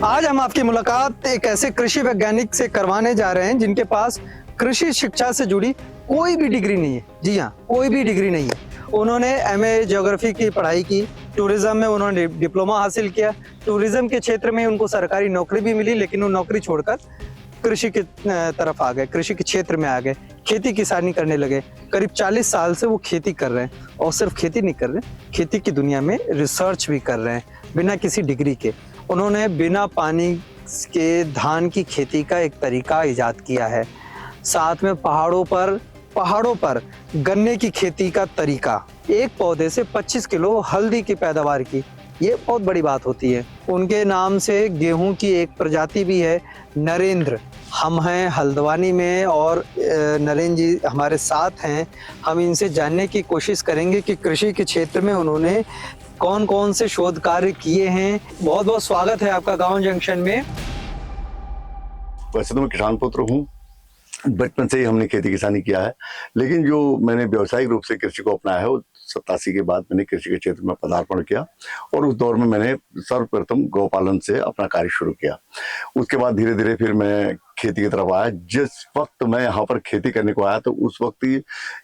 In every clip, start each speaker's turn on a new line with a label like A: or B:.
A: आज हम आपकी मुलाकात एक ऐसे कृषि वैज्ञानिक से करवाने जा रहे हैं जिनके पास कृषि शिक्षा से जुड़ी कोई भी डिग्री नहीं है। जी हाँ, कोई भी डिग्री नहीं है। उन्होंने एमए ज्योग्राफी की पढ़ाई की, टूरिज्म में उन्होंने डिप्लोमा हासिल किया। टूरिज्म के क्षेत्र में उनको सरकारी नौकरी भी मिली, लेकिन वो नौकरी छोड़कर कृषि की तरफ आ गए, कृषि के क्षेत्र में आ गए, खेती किसानी करने लगे। करीब 40 साल से वो खेती कर रहे हैं, और सिर्फ खेती नहीं कर रहे, खेती की दुनिया में रिसर्च भी कर रहे हैं बिना किसी डिग्री के। उन्होंने बिना पानी के धान की खेती का एक तरीका इजाद किया है। साथ में पहाड़ों पर गन्ने की खेती का तरीका, एक पौधे से 25 किलो हल्दी की पैदावार की, ये बहुत बड़ी बात होती है। उनके नाम से गेहूं की एक प्रजाति भी है, नरेंद्र। हम हैं हल्द्वानी में और नरेंद्र जी हमारे साथ हैं। हम इनसे जानने की कोशिश करेंगे कि कृषि के क्षेत्र में उन्होंने कौन कौन से शोध कार्य किए हैं। बहुत बहुत स्वागत है आपका गांव जंक्शन में।
B: वैसे तो मैं किसान पुत्र हूँ, बचपन से ही हमने खेती किसानी किया है, लेकिन जो मैंने व्यावसायिक रूप से कृषि को अपनाया है वो 87 के बाद मैंने कृषि के क्षेत्र में पदार्पण किया, और उस दौर में मैंने सर्वप्रथम गौपालन से अपना कार्य शुरू किया। उसके बाद धीरे धीरे फिर मैं खेती की तरफ आया। जिस वक्त मैं यहाँ पर खेती करने को आया तो उस वक्त ही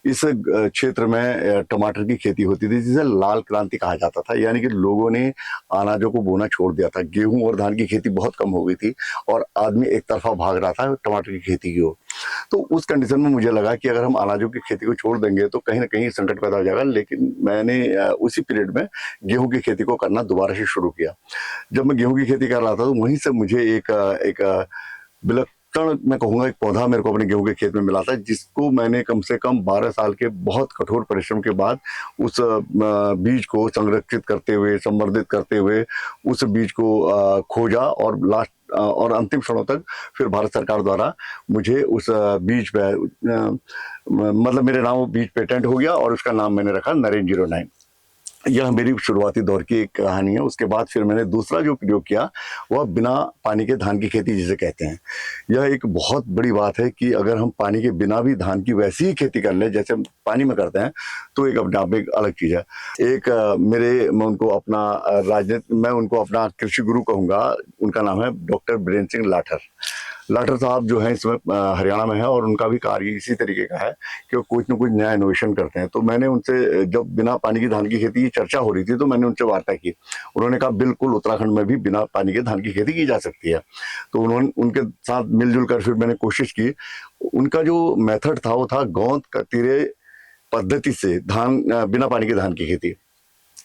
B: इस क्षेत्र में टमाटर की खेती होती थी, जिसे लाल क्रांति कहा जाता था। यानी कि लोगों ने अनाजों को बोना छोड़ दिया था, गेहूं और धान की खेती बहुत कम हो गई थी और आदमी एक तरफा भाग रहा था टमाटर की खेती की ओर। तो उस कंडीशन में मुझे लगा कि अगर हम अनाजों की खेती को छोड़ देंगे तो कहीं ना कहीं संकट पैदा हो जाएगा। लेकिन मैंने उसी पीरियड में गेहूं की खेती को करना दोबारा से शुरू किया। जब मैं गेहूं की खेती कर रहा था तो वहीं से मुझे एक विलक्षण, मैं कहूँगा, एक पौधा मेरे को अपने गेहूं के खेत में मिला था, जिसको मैंने कम से कम 12 साल के बहुत कठोर परिश्रम के बाद उस बीज को संरक्षित करते हुए, संवर्धित करते हुए उस बीज को खोजा, और अंतिम क्षणों तक फिर भारत सरकार द्वारा मुझे उस बीज पे मतलब मेरे नाम वो बीज पेटेंट हो गया और उसका नाम मैंने रखा नरेंद्र 09। यह मेरी शुरुआती दौर की एक कहानी है। उसके बाद फिर मैंने दूसरा जो प्रयोग किया वह बिना पानी के धान की खेती जिसे कहते हैं। यह एक बहुत बड़ी बात है कि अगर हम पानी के बिना भी धान की वैसी ही खेती कर लें जैसे पानी में करते हैं तो एक अपने आप में एक अलग चीज़ है। मैं उनको अपना कृषि गुरु कहूँगा। उनका नाम है डॉक्टर बीरेन सिंह लाठर साहब, जो है इसमें हरियाणा में है, और उनका भी कार्य इसी तरीके का है कि वो कुछ न कुछ नया इनोवेशन करते हैं। तो मैंने उनसे, जब बिना पानी की धान की खेती की चर्चा हो रही थी, तो मैंने उनसे वार्ता की। उन्होंने कहा बिल्कुल उत्तराखंड में भी बिना पानी के धान की खेती की जा सकती है। तो उनके साथ मिलजुल कर फिर मैंने कोशिश की। उनका जो मेथड था वो था गोंद कतीरे पद्धति से बिना पानी के धान की खेती।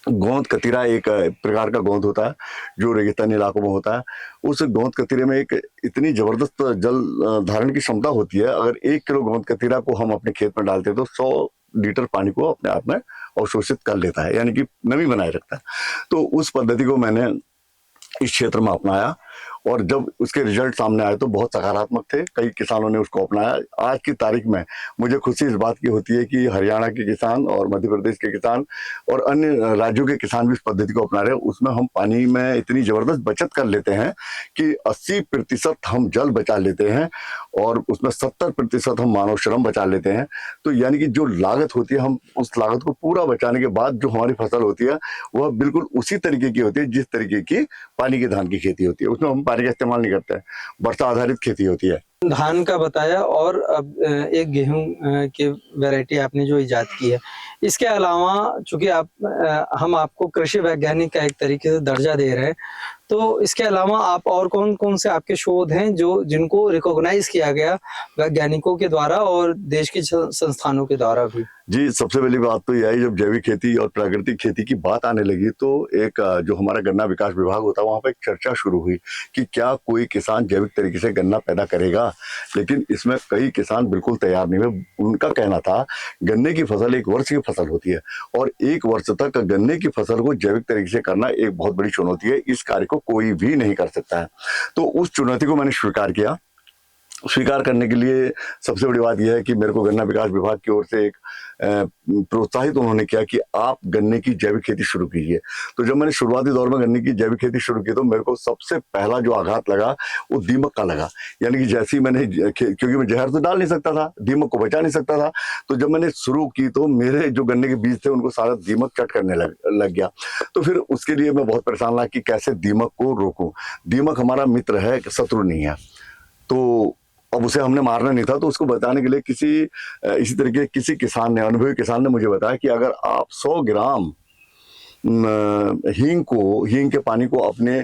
B: गोंद कतीरा एक प्रकार का गोंद होता है जो रेगिस्तानी इलाकों में होता है। उस गोंद कतीरे में एक इतनी जबरदस्त जल धारण की क्षमता होती है। अगर 1 किलो गोंद कतीरा को हम अपने खेत में डालते हैं तो 100 लीटर पानी को अपने आप में अवशोषित कर लेता है, यानी कि नमी बनाए रखता है। तो उस पद्धति को मैंने इस क्षेत्र में अपनाया, और जब उसके रिजल्ट सामने आए तो बहुत सकारात्मक थे। कई किसानों ने उसको अपनाया। आज की तारीख में मुझे खुशी इस बात की होती है कि हरियाणा के किसान और मध्य प्रदेश के किसान और अन्य राज्यों के किसान भी इस पद्धति को अपना रहे हैं। उसमें हम पानी में इतनी जबरदस्त बचत कर लेते हैं कि 80% हम जल बचा लेते हैं, और उसमें 70% हम मानव श्रम बचा लेते हैं। तो यानी कि जो लागत होती है, हम उस लागत को पूरा बचाने के बाद जो हमारी फसल होती है वह बिल्कुल उसी तरीके की होती है जिस तरीके की पानी की धान की खेती होती है। उसमें हम पानी का इस्तेमाल नहीं करते हैं, वर्षा आधारित खेती होती है।
A: धान का बताया, और अब एक गेहूं की वैरायटी आपने जो इजाद की है। इसके अलावा चूंकि हम आपको कृषि वैज्ञानिक का एक तरीके से दर्जा दे रहे हैं, तो इसके अलावा आप और कौन कौन से आपके शोध हैं जिनको रिकॉग्नाइज किया गया वैज्ञानिकों के द्वारा और देश के संस्थानों के द्वारा भी?
B: जी, सबसे पहली बात तो यह है, जब जैविक खेती और प्राकृतिक खेती की बात आने लगी तो एक जो हमारा गन्ना विकास विभाग होता है वहाँ पर एक चर्चा शुरू हुई कि क्या कोई किसान जैविक तरीके से गन्ना पैदा करेगा। लेकिन इसमें कई किसान बिल्कुल तैयार नहीं हुए। उनका कहना था गन्ने की फसल 1 वर्ष की फसल होती है, और 1 वर्ष तक गन्ने की फसल को जैविक तरीके से करना एक बहुत बड़ी चुनौती है। इस कार्य को कोई भी नहीं कर सकता है। तो उस चुनौती को मैंने स्वीकार किया। स्वीकार करने के लिए सबसे बड़ी बात यह है कि मेरे को गन्ना विकास विभाग की ओर से एक प्रोत्साहित उन्होंने किया कि आप गन्ने की जैविक खेती शुरू कीजिए। तो जब मैंने शुरुआती दौर में गन्ने की जैविक खेती शुरू की तो मेरे को सबसे पहला जो आघात लगा वो दीमक का लगा। यानी कि जैसे ही मैंने, क्योंकि मैं जहर तो डाल नहीं सकता था, दीमक को बचा नहीं सकता था, तो जब मैंने शुरू की तो मेरे जो गन्ने के बीज थे उनको सारा दीमक चट करने लग गया। तो फिर उसके लिए मैं बहुत परेशान रहा कि कैसे दीमक को रोकूं। दीमक हमारा मित्र है, शत्रु नहीं है। तो अब उसे हमने मारना नहीं था, तो उसको बताने के लिए इसी तरीके किसी किसान ने, अनुभवी किसान ने मुझे बताया कि अगर आप 100 ग्राम हींग के पानी को अपने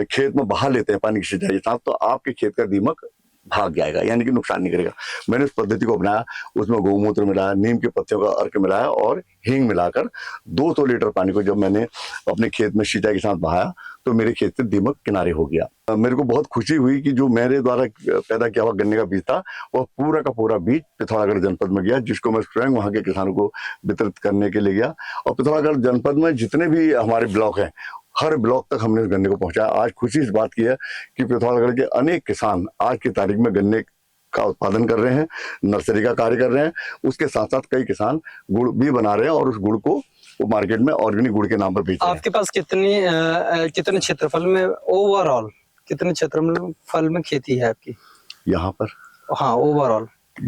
B: खेत में बहा लेते हैं पानी की सिंचाई के साथ, तो आपके खेत का दीमक भाग जाएगा, यानी कि नुकसान नहीं करेगा। मैंने उस पद्धति को अपनाया, उसमें गौमूत्र मिलाया, नीम के पत्तियों का अर्क मिलाया और हींग मिलाकर 200 लीटर पानी को जब मैंने अपने खेत में सिंचाई के साथ बहाया तो मेरे खेत से दीमक किनारे हो गया। मेरे को बहुत खुशी हुई कि जो मेरे द्वारा पैदा किया हुआ गन्ने का बीज था वह पूरा का पूरा बीज पिथौरागढ़ जनपद में गया, जिसको मैं स्वयं वहां के किसानों को वितरित करने के लिए गया। और पिथौरागढ़ जनपद में जितने भी हमारे ब्लॉक हैं, हर ब्लॉक तक हमने इस गन्ने को पहुंचाया। आज खुशी इस बात की है कि पिथौरागढ़ के अनेक किसान आज की तारीख में गन्ने का उत्पादन कर रहे हैं, नर्सरी का कार्य कर रहे हैं। उसके साथ साथ कई किसान गुड़ भी बना रहे हैं और उस गुड़ को वो मार्केट में ऑर्गेनिक गुड़ के नाम पर बेच रहे हैं।
A: आपके पास कितने क्षेत्रफल में ओवरऑल कितने क्षेत्रफल में खेती है आपकी
B: यहाँ पर?
A: हाँ, ओवरऑल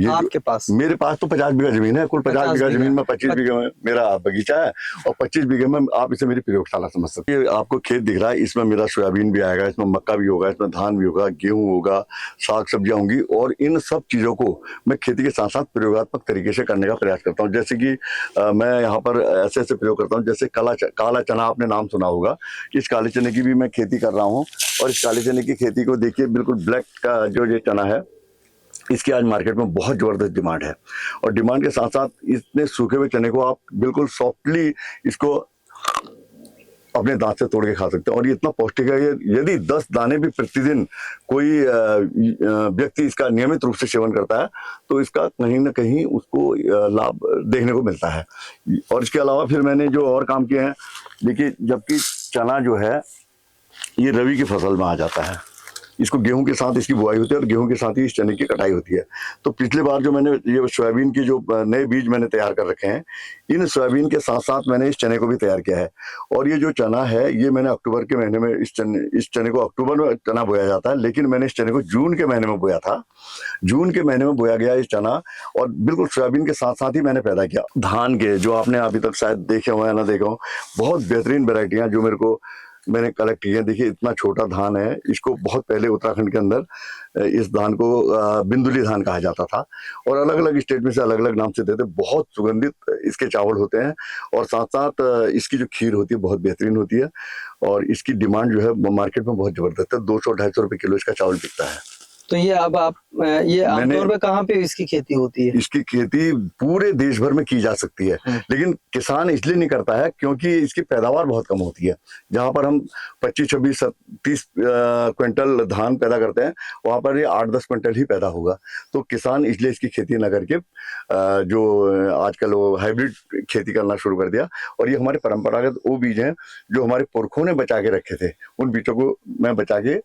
A: आपके पास?
B: मेरे पास तो 50 बीघा जमीन है। कुल 50 बीघा जमीन में 25 बीघे में मेरा बगीचा है और 25 बीघे में आप इसे मेरी प्रयोगशाला समझ सकते हैं। आपको खेत दिख रहा है, इसमें मेरा सोयाबीन भी आएगा, इसमें मक्का भी होगा, इसमें धान भी होगा, गेहूं होगा, साग सब्जियां होंगी। और इन सब चीजों को मैं खेती के साथ साथ प्रयोगात्मक तरीके से करने का प्रयास करता हूँ। जैसे कि मैं यहाँ पर ऐसे प्रयोग करता हूँ, जैसे काला चना आपने नाम सुना होगा। इस काले चने की भी मैं खेती कर रहा हूँ और इस काले चने की खेती को देखिए, बिल्कुल ब्लैक का जो ये चना है, इसकी आज मार्केट में बहुत जबरदस्त डिमांड है। और डिमांड के साथ साथ इतने सूखे हुए चने को आप बिल्कुल सॉफ्टली इसको अपने दांत से तोड़ के खा सकते हैं और ये इतना पौष्टिक है। यदि 10 दाने भी प्रतिदिन कोई व्यक्ति इसका नियमित रूप से सेवन करता है तो इसका कहीं ना कहीं उसको लाभ देखने को मिलता है। और इसके अलावा फिर मैंने जो और काम किए हैं, देखिए, जबकि चना जो है ये रबी की फसल में आ जाता है, इसको गेहूं के साथ इसकी बुआई होती है और गेहूं के साथ ही इस चने की कटाई होती है। तो पिछले बार जो मैंने ये सोयाबीन की जो नए बीज मैंने तैयार कर रखे हैं, इन सोयाबीन के साथ साथ मैंने इस चने को भी तैयार किया है। और ये जो चना है ये मैंने अक्टूबर के महीने में इस चने को अक्टूबर में चना बोया जाता है, लेकिन मैंने इस चने को जून के महीने में बोया था। जून के महीने में बोया गया इस चना और बिल्कुल सोयाबीन के साथ साथ ही मैंने पैदा किया। धान के जो आपने अभी तक शायद देखे हो या ना देखे हो, बहुत बेहतरीन वेराइटियां जो मैंने कलेक्ट किए हैं। देखिए, इतना छोटा धान है, इसको बहुत पहले उत्तराखंड के अंदर इस धान को बिंदुली धान कहा जाता था और अलग अलग स्टेट में से अलग अलग नाम से देते। बहुत सुगंधित इसके चावल होते हैं और साथ साथ इसकी जो खीर होती है बहुत बेहतरीन होती है और इसकी डिमांड जो है मार्केट में बहुत जबरदस्त है। 200-250 रुपए किलो इसका चावल बिकता है।
A: तो ये अब आप ये आमतौर पे कहाँ पे इसकी खेती होती है? इसकी
B: खेती पूरे देश भर में की जा सकती है, लेकिन किसान इसलिए नहीं करता है क्योंकि इसकी पैदावार बहुत कम होती है। जहां पर हम 25, 26, 30 क्विंटल धान पैदा करते हैं, वहां पर ये 8-10 क्विंटल ही पैदा होगा। तो किसान इसलिए इसकी खेती न करके जो आजकल वो हाइब्रिड खेती करना शुरू कर दिया। और ये हमारे परंपरागत वो बीज हैं जो हमारे पुरखों ने बचा के रखे थे, उन बीजों को मैं बचा के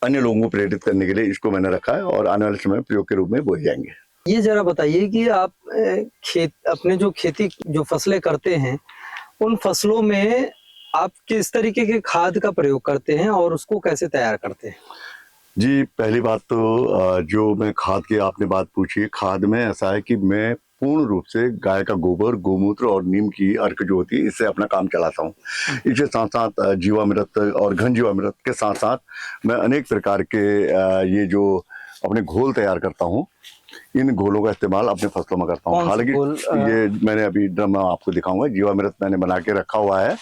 B: अन्य लोगों को प्रेरित करने के लिए इसको मैंने रखा है और आने वाले समय में प्रयोग के रूप में बोए जाएंगे।
A: ये जरा बताइए कि आप अपने जो खेती जो फसलें करते हैं, उन फसलों में आप किस तरीके के खाद का प्रयोग करते हैं और उसको कैसे तैयार करते हैं?
B: जी, पहली बात तो जो मैं खाद की आपने बात पूछी, खाद में ऐसा है कि मैं पूर्ण रूप से गाय का गोबर, गोमूत्र और नीम की अर्क जो होती है, इससे अपना काम चलाता हूँ। इसके साथ साथ जीवामृत और घन जीवामृत के साथ साथ मैं अनेक प्रकार के ये जो अपने घोल तैयार करता हूँ, इन घोलों का इस्तेमाल अपने फसलों में करता हूँ। हालांकि ये मैंने अभी ड्रम आपको दिखाऊंगा, जीवामृत मैंने बना के रखा हुआ है।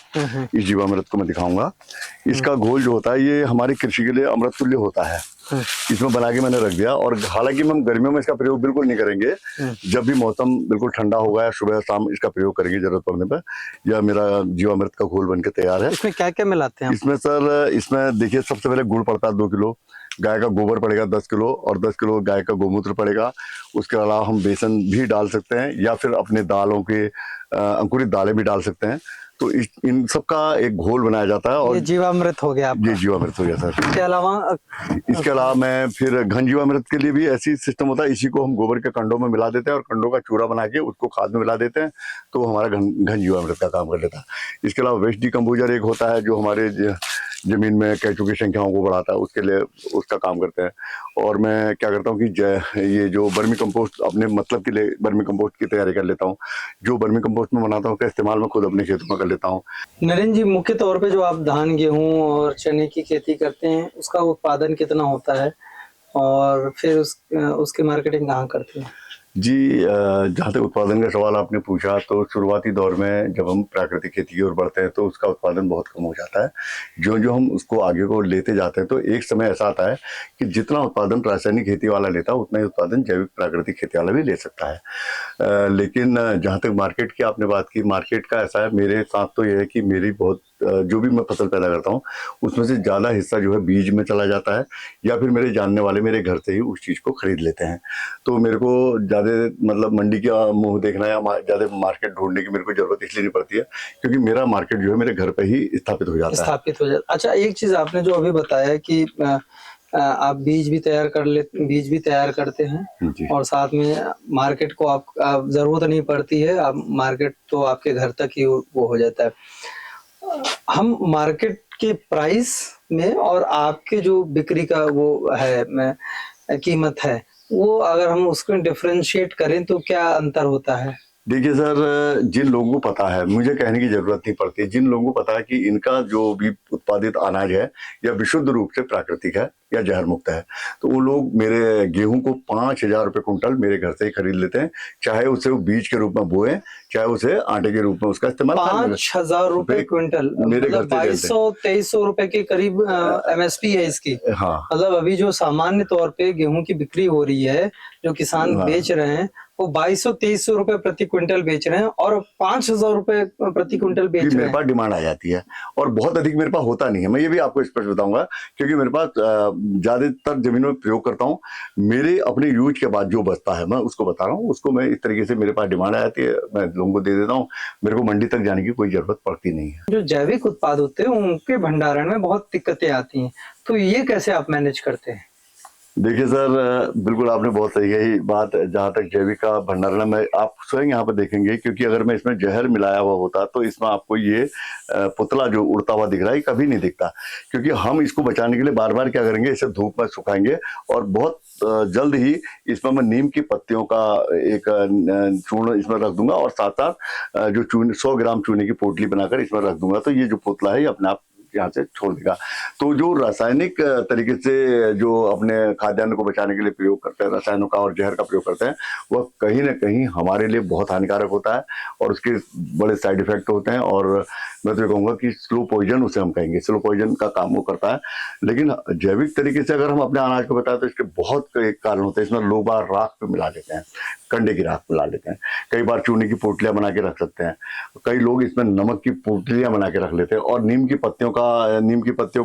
B: इस जीवामृत को मैं दिखाऊंगा। इसका घोल जो होता है ये हमारी कृषि के लिए अमृत तुल्य होता है। इसमें बना के मैंने रख दिया और हालांकि हम गर्मियों में इसका प्रयोग बिल्कुल नहीं करेंगे। जब भी मौसम बिल्कुल ठंडा होगा या सुबह शाम इसका प्रयोग करेंगे जरूरत पड़ने पर। यह मेरा जीवामृत का घोल बनके तैयार है।
A: इसमें क्या क्या मिलाते हैं?
B: इसमें सर, इसमें देखिए, सबसे पहले गुड़ पड़ता है 2 किलो, गाय का गोबर पड़ेगा 10 किलो और 10 किलो गाय का गोमूत्र पड़ेगा। उसके अलावा हम बेसन भी डाल सकते हैं या फिर अपने दालों के अंकुरित दालें भी डाल सकते हैं। तो इन सब का एक घोल बनाया जाता है और
A: ये जीवामृत हो गया आपका।
B: ये जीवामृत हो गया सर।
A: इसके अलावा
B: इसके अलावा मैं फिर घन जीवामृत के लिए भी ऐसी सिस्टम होता है, इसी को हम गोबर के कंडों में मिला देते हैं और कंडों का चूरा बना के उसको खाद में मिला देते हैं, तो वो हमारा घन जीवामृत का काम कर देता है। इसके अलावा वेस्ट डिकम्पोजर एक होता है जो हमारे जमीन में केंचुओं की संख्याओं को बढ़ाता है, उसके लिए उसका काम करते हैं। और मैं क्या करता हूँ कि ये जो वर्मी कंपोस्ट अपने मतलब के लिए वर्मी कंपोस्ट की तैयारी कर लेता हूँ। जो वर्मी कंपोस्ट में बनाता हूँ उसका इस्तेमाल मैं खुद अपने खेतों में कर लेता हूँ।
A: नरेंद्र जी, मुख्य तौर पे जो आप धान, गेहूं और चने की खेती करते हैं, उसका उत्पादन कितना होता है और फिर उसकी मार्केटिंग कहाँ करते हैं?
B: जी, जहाँ तक उत्पादन का सवाल आपने पूछा, तो शुरुआती दौर में जब हम प्राकृतिक खेती की ओर बढ़ते हैं तो उसका उत्पादन बहुत कम हो जाता है। जो जो हम उसको आगे को लेते जाते हैं तो एक समय ऐसा आता है कि जितना उत्पादन रासायनिक खेती वाला लेता है उतना ही उत्पादन जैविक प्राकृतिक खेती वाला भी ले सकता है। लेकिन जहाँ तक मार्केट की आपने बात की, मार्केट का ऐसा है मेरे साथ तो ये है कि मेरी बहुत जो भी मैं फसल पैदा करता हूँ उसमें से ज़्यादा हिस्सा जो है बीज में चला जाता है, या फिर मेरे जानने वाले मेरे घर से ही उस चीज़ को खरीद लेते हैं। तो मेरे को ज़्यादा मतलब मंडी का मुंह देखना या ज़्यादा मार्केट ढूंढने की मेरे को जरूरत इसलिए नहीं पड़ती है क्योंकि मेरा मार्केट जो है मेरे घर पे ही स्थापित हो जाता है।
A: अच्छा, एक चीज़ आपने जो अभी बताया कि आप बीज भी तैयार करते हैं और साथ में मार्केट को आप जरूरत नहीं पड़ती है, आप मार्केट तो आपके घर तक ही वो हो जाता है। हम मार्केट के प्राइस में और आपके जो बिक्री का वो है कीमत है, वो अगर हम उसको डिफरेंशिएट करें तो क्या अंतर होता है?
B: देखिए सर, जिन लोगों को पता है, मुझे कहने की जरूरत नहीं पड़ती, जिन लोगों को पता है कि इनका जो भी उत्पादित अनाज है या विशुद्ध रूप से प्राकृतिक है या जहर मुक्त है, तो वो लोग मेरे गेहूं को 5,000 रुपये कुंटल मेरे घर से ही खरीद लेते हैं, चाहे उसे वो बीज के रूप में बोए, चाहे उसे आटे के रूप में उसका इस्तेमाल।
A: 5,000 रुपए क्विंटल,
B: मेरे घर
A: मतलब 2,200-2,300 रुपए के करीब MSP है इसकी।
B: हाँ,
A: मतलब अभी जो सामान्य तौर पे गेहूं की बिक्री हो रही है, जो किसान बेच रहे हैं, वो 2,200-2,300 रुपए प्रति क्विंटल बेच रहे हैं और 5,000 रुपए प्रति क्विंटल बेच रहे हैं।
B: मेरे पास डिमांड आ जाती है और बहुत अधिक मेरे पास होता नहीं है, मैं ये भी आपको स्पष्ट बताऊंगा, क्योंकि मेरे पास ज्यादातर जमीनों में प्रयोग करता हूँ। मेरे अपने यूज के बाद जो बचता है मैं उसको बता रहा हूँ, उसको मैं इस तरीके से मेरे पास डिमांड आ जाती है, मैं लोगों को दे देता हूँ, मेरे को मंडी तक जाने की कोई जरूरत पड़ती नहीं है।
A: जो जैविक उत्पाद होते हैं उनके भंडारण में बहुत दिक्कतें आती हैं, तो ये कैसे आप मैनेज करते हैं?
B: देखिए सर, बिल्कुल आपने बहुत सही कही बात। जहाँ तक जैविक का भंडारण में आप स्वयं यहाँ पर देखेंगे, क्योंकि अगर मैं इसमें जहर मिलाया हुआ होता तो इसमें आपको ये पुतला जो उड़ता हुआ दिख रहा है कभी नहीं दिखता, क्योंकि हम इसको बचाने के लिए बार बार क्या करेंगे, इसे धूप में सुखाएंगे और बहुत जल्द ही इसमें मैं नीम की पत्तियों का एक चूर्ण इसमें रख दूंगा और साथ साथ जो 100 ग्राम चूने की पोटली बनाकर इसमें रख दूंगा, तो ये जो पुतला है ये अपने आप यहाँ से छोड़ देगा। तो जो रासायनिक तरीके से जो अपने खाद्यान्न को बचाने के लिए प्रयोग करते हैं, रसायनों का और जहर का प्रयोग करते हैं, वह कहीं ना कहीं हमारे लिए बहुत हानिकारक होता है और उसके बड़े साइड इफेक्ट होते हैं। और मैं तो कहूँगा कि स्लो पॉइजन उसे हम कहेंगे, स्लो पॉइजन का काम वो करता है। लेकिन जैविक तरीके से अगर हम अपने अनाज को बताएं तो इसके बहुत कारण होते हैं। इसमें लोग बार राख पे मिला देते हैं, कंडे की राख मिला लेते हैं, कई बार चूने की पोटलियां बना के रख सकते हैं, कई लोग इसमें नमक की पोटलियां बना के रख लेते हैं और नीम की पत्तियों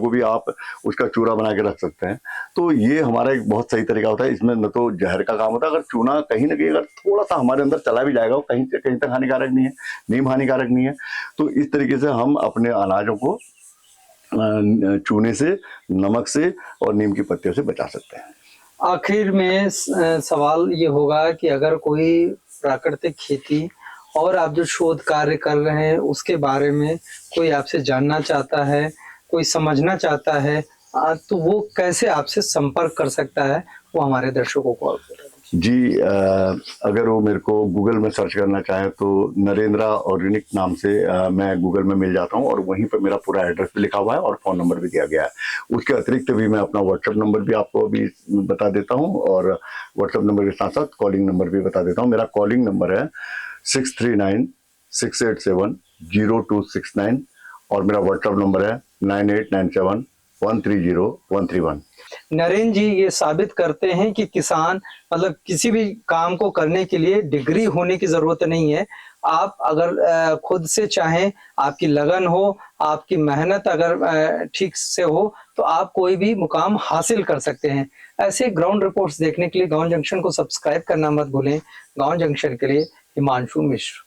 B: को भी आप उसका चूरा बना के रख सकते हैं। तो ये हमारा एक बहुत सही तरीका होता है। इसमें न तो जहर का काम होता है, अगर चूना कहीं ना कहीं अगर थोड़ा सा हमारे अंदर चला भी जाएगा, वो कहीं से कहीं तक हानिकारक नहीं है, नीम हानिकारक नहीं है। तो इस तरीके से हम अपने अनाजों को चूने से, नमक से और नीम की पत्तियों से बचा सकते हैं।
A: आखिर में सवाल ये होगा कि अगर कोई प्राकृतिक खेती और आप जो शोध कार्य कर रहे हैं उसके बारे में कोई आपसे जानना चाहता है, कोई समझना चाहता है, तो वो कैसे आपसे संपर्क कर सकता है, वो हमारे दर्शकों को आप बता दीजिए।
B: जी, अगर वो मेरे को गूगल में सर्च करना चाहे तो नरेंद्र ऑर्गेनिक नाम से मैं गूगल में मिल जाता हूँ और वहीं पर मेरा पूरा एड्रेस भी लिखा हुआ है और फ़ोन नंबर भी दिया गया है। उसके अतिरिक्त भी मैं अपना व्हाट्सएप नंबर भी आपको अभी बता देता हूँ और व्हाट्सएप नंबर के साथ साथ कॉलिंग नंबर भी बता देता हूँ। मेरा कॉलिंग नंबर है 639-687-0269 और मेरा व्हाट्सएप नंबर है 9897130131।
A: नरेंद्र जी ये साबित करते हैं कि किसान मतलब किसी भी काम को करने के लिए डिग्री होने की जरूरत नहीं है। आप अगर खुद से चाहें, आपकी लगन हो, आपकी मेहनत अगर ठीक से हो, तो आप कोई भी मुकाम हासिल कर सकते हैं। ऐसे ग्राउंड रिपोर्ट्स देखने के लिए गांव जंक्शन को सब्सक्राइब करना मत भूलें। गांव जंक्शन के लिए हिमांशु मिश्र।